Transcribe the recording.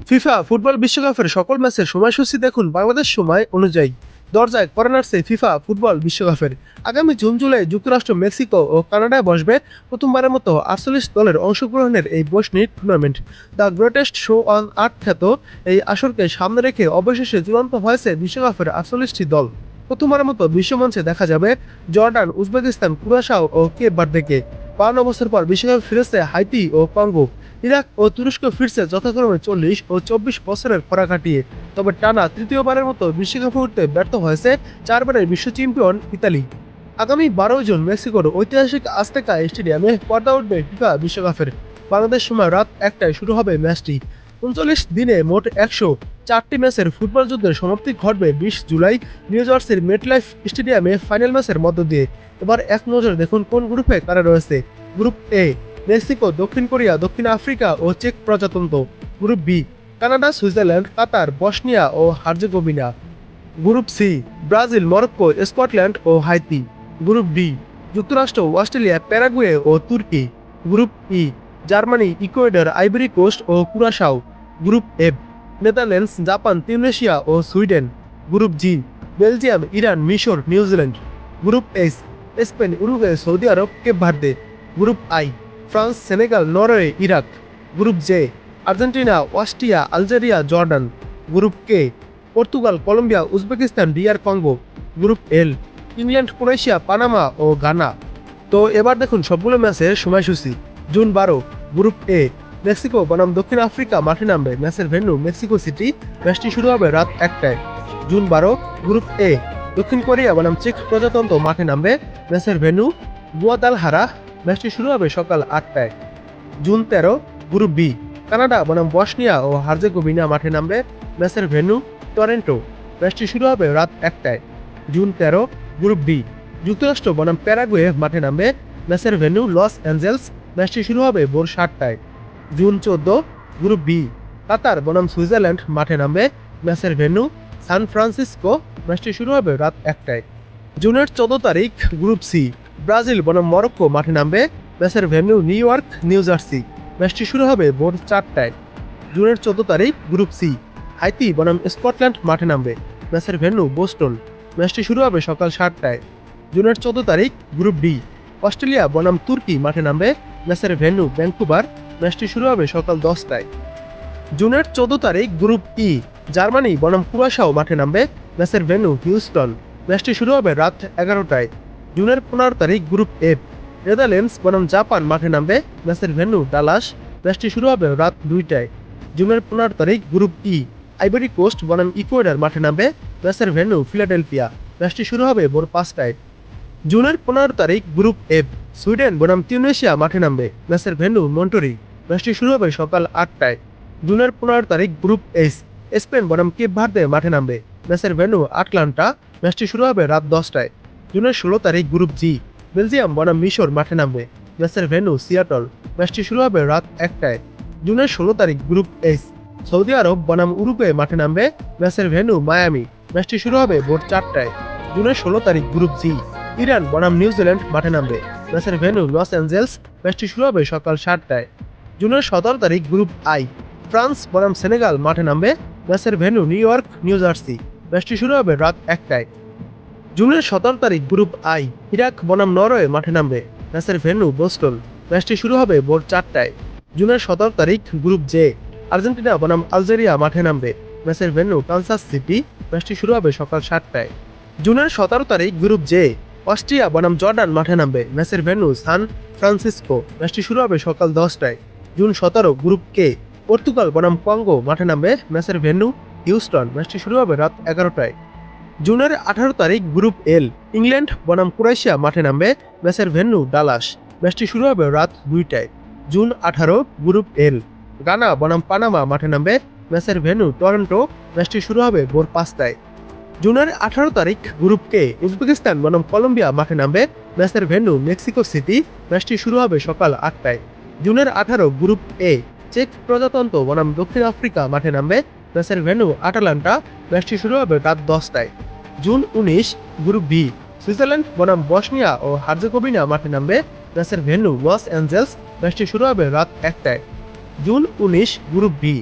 FIFA football বিশ্বকাপের সকল ম্যাচের সময়সূচি দেখুন বাংলাদেশ সময় অনুযায়ী। দরজায় কড়া নাড়ছে ফিফা ফুটবল বিশ্বকাপের। আগামী জুন-জুলাই যুক্তরাষ্ট্র, মেক্সিকো ও কানাডায় বসবে প্রথমবারের মতো 48 দলের অংশগ্রহণের এই বৈশ্বিক tournament. The greatest show on earth খ্যাত এই আসরকে সামনে রেখে অবশেষে চূড়ান্ত হয়েছে বিশ্বকাপের 48টি দল। প্রথমবারের মতো বিশ্বমঞ্চে দেখা যাবে জর্ডান, উজবেকিস্তান, কুরাশাও ও কেপ ভার্দেকে। 52 বছর পর বিশ্বকাপে ফিরেছে হাইতি ও কঙ্গো। ইরাক ও তুরস্ক ফিরছে যথাক্রমে 40 ও 24 বছরের খরা কাটিয়ে। তবে টানা তৃতীয়বারের মতো বিশ্বকাপে উঠতে ব্যর্থ হয়েছে 4 বারের বিশ্ব চ্যাম্পিয়ন ইতালি। আগামী 12 জুন মেক্সিকোর ঐতিহাসিক আজতেকা স্টেডিয়ামে পর্দা উঠবে ফিফা বিশ্বকাপের। বাংলাদেশ সময় রাত 1টায় শুরু হবে ম্যাচটি। 39 দিনে মোট 104টি ম্যাচের ফুটবল যুদ্ধের সমাপ্তি ঘটবে 20 জুলাই নিউ জার্সির মেটলাইফ স্টেডিয়ামে ফাইনাল ম্যাচের মধ্য দিয়ে। এবার এক নজরে দেখুন কোন গ্রুপে কারা রয়েছে। গ্রুপ এ মেক্সিকো, দক্ষিণ কোরিয়া, দক্ষিণ আফ্রিকা ও চেক প্রজাতন্ত্র। Group B Canada, Switzerland, Qatar, Bosnia ও Herzegovina. Group C Brazil, Morocco, Scotland ও হাইতি। গ্রুপ ডি যুক্তরাষ্ট্র, অস্ট্রেলিয়া, প্যারাগুয়ে ও তুর্কি। Group E Germany, Ecuador, Ivory Coast ও Curacao. Group F Netherlands, Japan, Tunisia ও Sweden. Group G Belgium, Iran, মিশর, New Zealand. Group H Spain, Uruguay, Saudi আরব, Cape Verde. Group I France, Senegal, Norway, Iraq. Group J Argentina, Austria, Algeria, Jordan. Group K Portugal, Colombia, Uzbekistan, DR Congo. Group L England, Croatia, Panama ও Ghana. তো এবার দেখুন সবগুলো ম্যাচের সময়সূচি। June 12 group A Mexico বনাম দক্ষিণ Africa মাঠে নামবে। ম্যাচের ভেন্যু মেক্সিকো সিটি। ম্যাচটি শুরু হবে রাত 1টায়। জুন 12 গ্রুপ এ দক্ষিণ কোরিয়া বনাম চেক প্রজাতন্ত্র মাঠে নামবে। ম্যাচের ভেন্যু গুয়াদালহারা। ম্যাচটি শুরু হবে সকাল 8টায়। জুন 13 গ্রুপ বি কানাডা বনাম বসনিয়া ও হার্জেগোভিনা মাঠে নামবে। ম্যাচের ভেন্যু টরেন্টো। ম্যাচটি শুরু হবে রাত 1টায়। জুন 13 গ্রুপ ডি যুক্তরাষ্ট্র বনাম প্যারাগুয়ে মাঠে নামবে। ম্যাচের ভেন্যু লস অ্যাঞ্জেলস। ম্যাচটি শুরু হবে ভোর 7টায়। জুন 14 গ্রুপ বি কাতার বনাম সুইজারল্যান্ড মাঠে নামবে। ম্যাচের ভেন্যু সান ফ্রান্সিসকো। ম্যাচটি শুরু হবে রাত 1টায়। জুনের 14 তারিখ গ্রুপ সি ব্রাজিল বনাম মরক্কো মাঠে নামবে। ম্যাচের venue new York, new jersey. ম্যাচটি শুরু হবে ভোর 4টায়। জুনের 14 তারিখ গ্রুপ সি হাইতি বনাম স্কটল্যান্ড মাঠে নামবে। ম্যাচের ভেন্যু বোস্টন। ম্যাচটি শুরু হবে সকাল 7টায়। জুনের 14 তারিখ গ্রুপ ডি অস্ট্রেলিয়া বনাম তুর্কি মাঠে নামবে। ম্যাচের ভেন্যু ভ্যাঙ্কুভার। ম্যাচটি শুরু হবে সকাল 10টায়। জুনের 14 তারিখ গ্রুপ ই জার্মানি বনাম কুরাশাও মাঠে নামবে। ম্যাচের ভেন্যু হিউস্টন। ম্যাচটি শুরু হবে রাত 11টায়। জুনের 15 তারিখ গ্রুপ এফ নেদারল্যান্ডস বনাম জাপান মাঠে নামবে। ম্যাচের ভেন্যু ডালাস। ম্যাচটি শুরু হবে রাত 2টায়। জুনের 15 তারিখ গ্রুপ ই আইভরি কোস্ট বনাম ইকুয়েডর মাঠে নামবে। ম্যাচের ভেন্যু ফিলাডেলফিয়া। ম্যাচটি শুরু হবে ভোর 5টায়। জুনের 15 তারিখ গ্রুপ এফ সুইডেন বনাম তিউনেশিয়া মাঠে নামবে। ম্যাচের ভেন্যু মন্টোরি। ম্যাচটি শুরু হবে সকাল 8টায়। জুনের 15 তারিখ গ্রুপ এইচ স্পেন বনাম কেপ ভার্দে মাঠে নামবে। ম্যাচের ভেন্যু আটলান্টা। ম্যাচটি শুরু হবে রাত 10টায়। জুনের 16 তারিখ গ্রুপ জি বেলজিয়াম বনাম মিশর মাঠে নামবে। ম্যাচের ভেন্যু সিয়াটল। ম্যাচটি শুরু হবে রাত 1টায়। জুনের 16 তারিখ গ্রুপ এইচ সৌদি আরব বনাম উরুগুয়ে মাঠে নামবে। ম্যাচের ভেন্যু মায়ামি। ম্যাচটি শুরু হবে ভোর 4টায়। জুনের 16 তারিখ গ্রুপ জি ইরান বনাম নিউজিল্যান্ড মাঠে নামবে। ম্যাচের ভেন্যু লস অ্যাঞ্জেলস। ম্যাচটি শুরু হবে সকাল 7টায়। জুনের 17 তারিখ গ্রুপ আই ফ্রান্স বনাম সেনেগাল মাঠে নামবে। ম্যাচের venue new York, new jersey. ম্যাচটি শুরু হবে রাত 1টায়। জুনের 17 তারিখ গ্রুপ আই ইরাক বনাম নরওয়ে মাঠে নামবে। ম্যাচের ভেন্যু বোস্টন। ম্যাচটি শুরু হবে ভোর 4টায়। জুনের 17 তারিখ গ্রুপ জে আর্জেন্টিনা বনাম আলজেরিয়া মাঠে নামবে। ম্যাচের ভেন্যু কানসাস সিটি। ম্যাচটি শুরু হবে সকাল 7টায়। জুনের 17 তারিখ গ্রুপ জে অস্ট্রিয়া বনাম জর্ডান মাঠে নামবে। ম্যাচের ভেন্যু সান ফ্রান্সিসকো। ম্যাচটি শুরু হবে সকাল 10টায়। জুন 17 গ্রুপ কে পর্তুগাল বনাম কঙ্গো মাঠে নামবে। ম্যাচের ভেন্যু হিউস্টন। ম্যাচটি শুরু হবে রাত 11টায়। জুনের 18 তারিখ গ্রুপ এল ইংল্যান্ড বনাম ক্রোয়েশিয়া মাঠে নামবে। ম্যাচের ভেন্যু ডালাস। ম্যাচটি শুরু হবে রাত 2টায়। জুন 18 গ্রুপ এল গানা বনাম পানামা মাঠে নামবে। ম্যাচের ভেন্যু টরন্টো। ম্যাচটি শুরু হবে ভোর 5টায়। জুনের 18 তারিখ গ্রুপ কে উজবেকিস্তান বনাম কলম্বিয়া মাঠে নামবে। ম্যাচের ভেন্যু মেক্সিকো সিটি। ম্যাচটি শুরু হবে সকাল 8টায়। জুনের 18 গ্রুপ এ চেক প্রজাতন্ত্র বনাম দক্ষিণ আফ্রিকা মাঠে নামবে। ম্যাচের ভেন্যু আটালান্টা। ম্যাচটি শুরু হবে রাত 10টায়। জুন 19 গ্রুপ বি সুইজারল্যান্ড বনাম বসনিয়া ও হার্জেগোভিনা মাঠে নামবে। ম্যাচের ভেন্যু লস অ্যাঞ্জেলস। ম্যাচটি শুরু হবে রাত 1টায়। June 19 group B